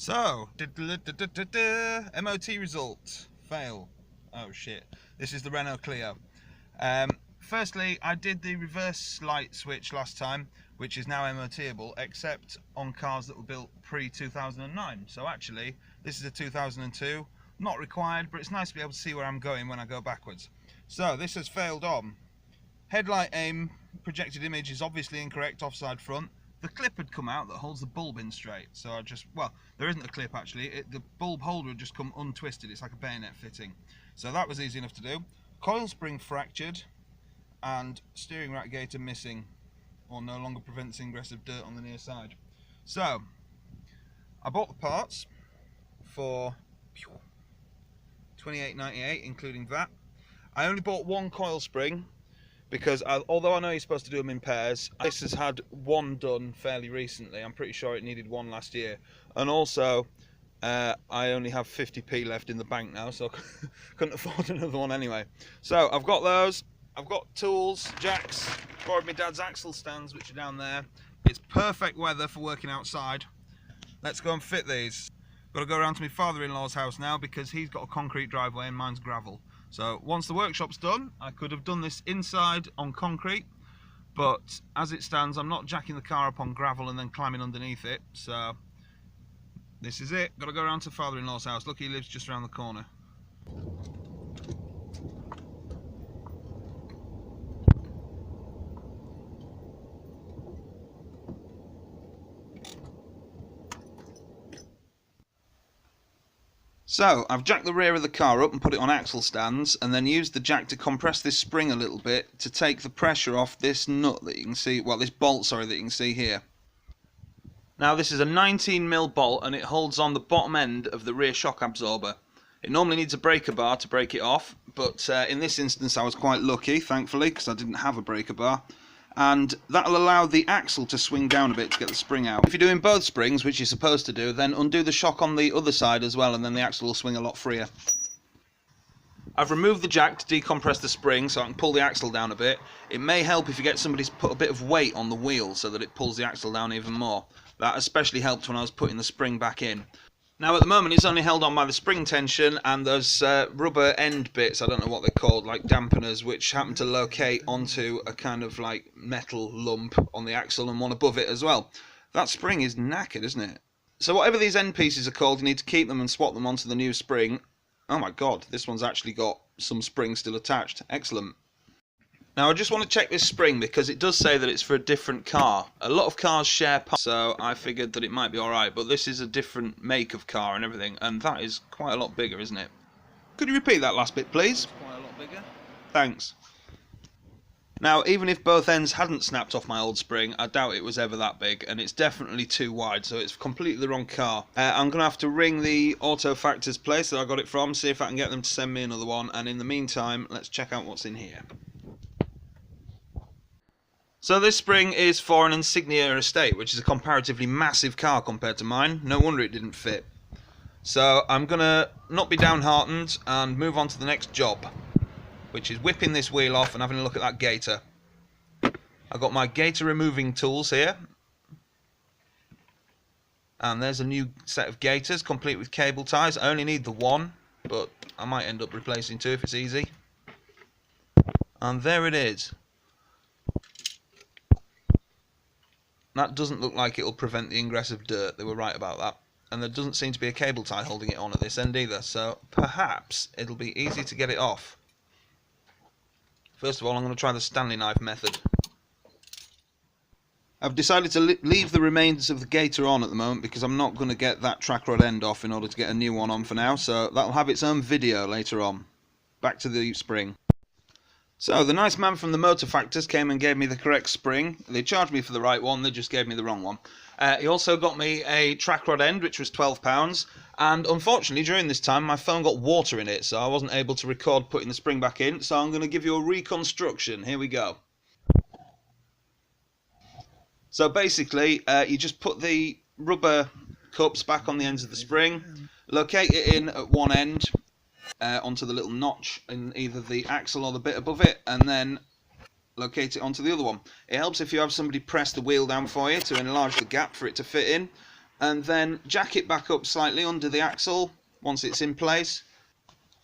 So, MOT result, fail. Oh shit, this is the Renault Clio. Firstly, I did the reverse light switch last time, which is now MOTable, except on cars that were built pre-2009. So actually, this is a 2002, not required, but it's nice to be able to see where I'm going when I go backwards. So this has failed on. Headlight aim, projected image is obviously incorrect, offside front. The clip had come out that holds the bulb in straight, so I just, well, there isn't a clip actually, the bulb holder had just come untwisted, it's like a bayonet fitting. So that was easy enough to do. Coil spring fractured, and steering rack gaiter missing, or no longer prevents ingress of dirt on the near side. So, I bought the parts for $28.98 including that. I only bought one coil spring, because although I know you're supposed to do them in pairs, this has had one done fairly recently. I'm pretty sure it needed one last year. And also, I only have 50p left in the bank now, so I couldn't afford another one anyway. So I've got those. I've got tools, jacks, borrowed my dad's axle stands, which are down there. It's perfect weather for working outside. Let's go and fit these. Got to go around to my father-in-law's house now because he's got a concrete driveway and mine's gravel. So once the workshop's done, I could have done this inside on concrete, but as it stands, I'm not jacking the car up on gravel and then climbing underneath it. So this is it. Got to go around to father-in-law's house. Look, he lives just around the corner. So, I've jacked the rear of the car up and put it on axle stands, and then used the jack to compress this spring a little bit to take the pressure off this nut that you can see, well, this bolt, sorry, that you can see here. Now, this is a 19mm bolt, and it holds on the bottom end of the rear shock absorber. It normally needs a breaker bar to break it off, but in this instance I was quite lucky, thankfully, because I didn't have a breaker bar. And that'll allow the axle to swing down a bit to get the spring out. If you're doing both springs, which you're supposed to do, then undo the shock on the other side as well, and then the axle will swing a lot freer. I've removed the jack to decompress the spring so I can pull the axle down a bit. It may help if you get somebody to put a bit of weight on the wheel so that it pulls the axle down even more. That especially helped when I was putting the spring back in. Now at the moment it's only held on by the spring tension and those rubber end bits, I don't know what they're called, like dampeners, which happen to locate onto a kind of like metal lump on the axle and one above it as well. That spring is knackered, isn't it? So whatever these end pieces are called, you need to keep them and swap them onto the new spring. Oh my god, this one's actually got some springs still attached. Excellent. Now I just want to check this spring because it does say that it's for a different car. A lot of cars share parts, so I figured that it might be alright, but this is a different make of car and everything, and that is quite a lot bigger, isn't it? Could you repeat that last bit, please? Quite a lot bigger. Thanks. Now, even if both ends hadn't snapped off my old spring, I doubt it was ever that big, and it's definitely too wide, so it's completely the wrong car. I'm going to have to ring the Auto Factors place that I got it from, see if I can get them to send me another one, and in the meantime, let's check out what's in here. So this spring is for an Insignia Estate, which is a comparatively massive car compared to mine. No wonder it didn't fit. So I'm going to not be downhearted and move on to the next job, which is whipping this wheel off and having a look at that gaiter. I've got my gaiter removing tools here. And there's a new set of gaiters, complete with cable ties. I only need the one, but I might end up replacing two if it's easy. And there it is. That doesn't look like it'll prevent the ingress of dirt. They were right about that. And there doesn't seem to be a cable tie holding it on at this end either, so perhaps it'll be easy to get it off. First of all, I'm going to try the Stanley knife method. I've decided to leave the remains of the gaiter on at the moment because I'm not going to get that track rod end off in order to get a new one on for now, so that'll have its own video later on. Back to the spring. So the nice man from the Motor Factors came and gave me the correct spring. They charged me for the right one, they just gave me the wrong one. He also got me a track rod end, which was £12, and unfortunately during this time my phone got water in it, so I wasn't able to record putting the spring back in, so I'm going to give you a reconstruction. Here we go. So basically you just put the rubber cups back on the ends of the spring, locate it in at one end, onto the little notch in either the axle or the bit above it, and then locate it onto the other one. It helps if you have somebody press the wheel down for you to enlarge the gap for it to fit in, and then jack it back up slightly under the axle once it's in place.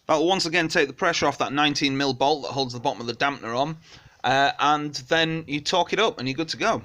That will once again take the pressure off that 19mm bolt that holds the bottom of the dampener on, and then you torque it up and you're good to go.